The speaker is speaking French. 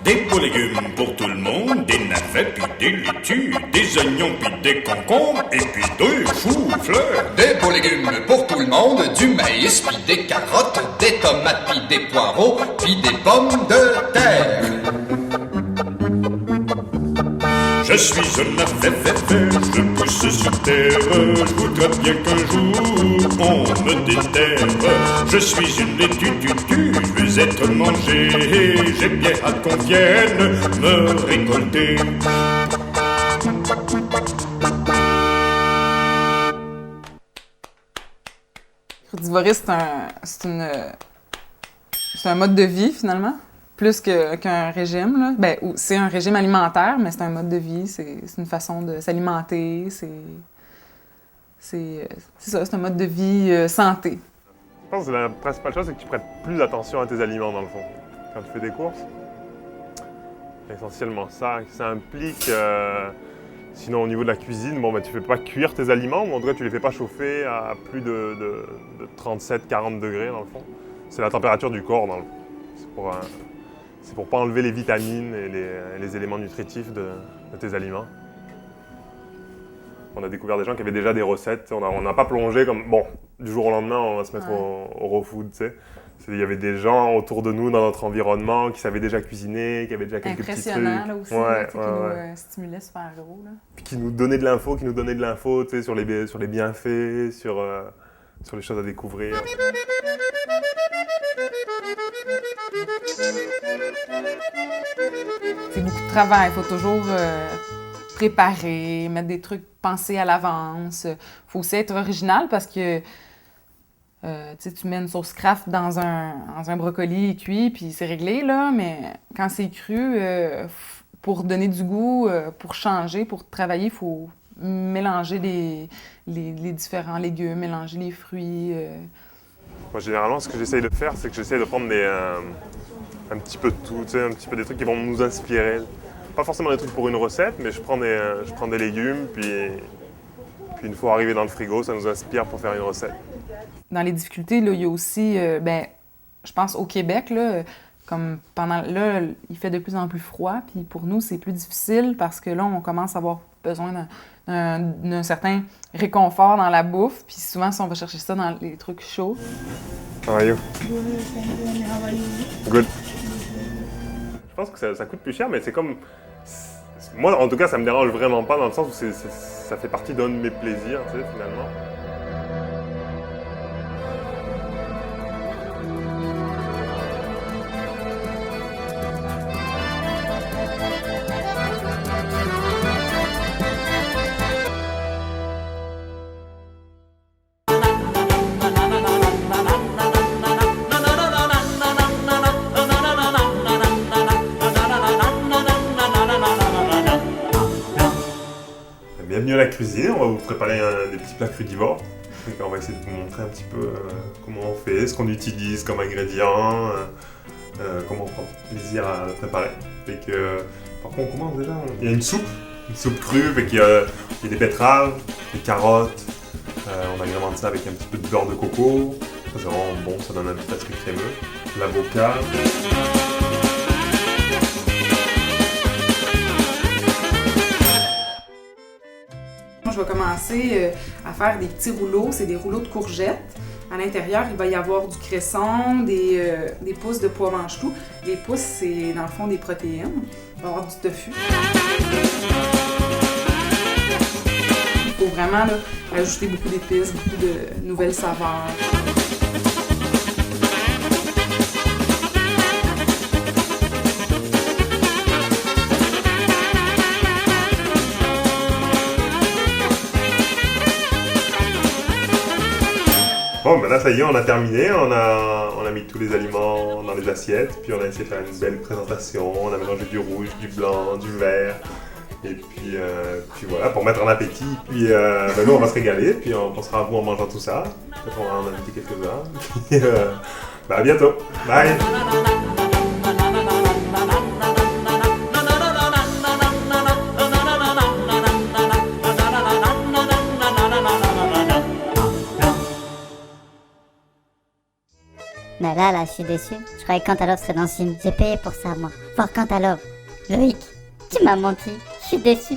Des beaux légumes pour tout le monde, des navets puis des laitues, des oignons puis des concombres et puis des choux-fleurs. Des beaux légumes pour tout le monde, du maïs puis des carottes, des tomates puis des poireaux, puis des pommes de terre. Je suis un navet vert, je pousse sur terre, je voudrais bien qu'un jour on me déterre. Je suis une laitue, je veux être mangée, j'ai bien hâte qu'on vienne me récolter. Crudivorie, c'est un mode de vie, finalement, plus qu'un régime, là. Ben, c'est un régime alimentaire, mais c'est un mode de vie, c'est une façon de s'alimenter, c'est ça, c'est un mode de vie santé. Je pense que la principale chose, c'est que tu prêtes plus attention à tes aliments, dans le fond, quand tu fais des courses. C'est essentiellement ça. Ça implique, sinon au niveau de la cuisine, bon, ben, tu ne fais pas cuire tes aliments, mais en tout cas, tu ne les fais pas chauffer à plus de 37-40 degrés, dans le fond. C'est la température du corps, dans le fond. C'est pour pas enlever les vitamines et les éléments nutritifs de tes aliments. On a découvert des gens qui avaient déjà des recettes. On n'a pas plongé comme, bon, du jour au lendemain, on va se mettre au raw food, tu sais. Il y avait des gens autour de nous, dans notre environnement, qui savaient déjà cuisiner, qui avaient déjà quelques petits trucs. Impressionnant, là, aussi, là, qui nous stimulait super gros, là. Puis qui nous donnait de l'info, tu sais, sur les bienfaits, sur les choses à découvrir. C'est beaucoup de travail, il faut toujours préparer, mettre des trucs pensés à l'avance. Il faut aussi être original parce que tu mets une sauce Kraft dans un brocoli cuit, puis c'est réglé, là, mais quand c'est cru, pour donner du goût, pour changer, pour travailler, il faut mélanger les différents légumes, mélanger les fruits. Moi, généralement, ce que j'essaye de faire, c'est que j'essaye de prendre un petit peu de tout, tu sais, un petit peu des trucs qui vont nous inspirer. Pas forcément des trucs pour une recette, mais je prends des légumes, puis une fois arrivé dans le frigo, ça nous inspire pour faire une recette. Dans les difficultés, là, il y a aussi, je pense au Québec, là, comme là, il fait de plus en plus froid, puis pour nous, c'est plus difficile parce que là, on commence à avoir besoin d'un certain réconfort dans la bouffe, puis souvent, si on va chercher ça dans les trucs chauds. How are you? Good. Je pense que ça coûte plus cher, mais c'est comme... Moi, en tout cas, ça me dérange vraiment pas dans le sens où ça fait partie d'un de mes plaisirs, tu sais, finalement. Bienvenue à la cuisine, on va vous préparer des petits plats crudivores. Donc, on va essayer de vous montrer un petit peu comment on fait, ce qu'on utilise comme ingrédients, comment on prend plaisir à le préparer. Par contre, on commence déjà. Il y a une soupe crue, il y a des betteraves, des carottes. On agrémente ça avec un petit peu de beurre de coco. Ça, c'est vraiment bon, ça donne un petit truc crémeux. L'avocat. Je vais commencer à faire des petits rouleaux. C'est des rouleaux de courgettes. À l'intérieur, il va y avoir du cresson, des pousses de pois mange-tout. Les pousses, c'est dans le fond des protéines. Il va y avoir du tofu. Il faut vraiment là, ajouter beaucoup d'épices, beaucoup de nouvelles saveurs. Bon, ben là, ça y est, on a terminé. On a mis tous les aliments dans les assiettes, puis on a essayé de faire une belle présentation. On a mélangé du rouge, du blanc, du vert. Et puis voilà, pour mettre en appétit. Puis nous, on va se régaler, puis on pensera à vous en mangeant tout ça. Peut-être on va en inviter quelques-uns. Puis à bientôt. Bye! Mais là, je suis déçu. Je croyais que Cantaloupe serait dans le film. J'ai payé pour ça, moi. Fort Cantaloupe. Loïc, tu m'as menti. Je suis déçu.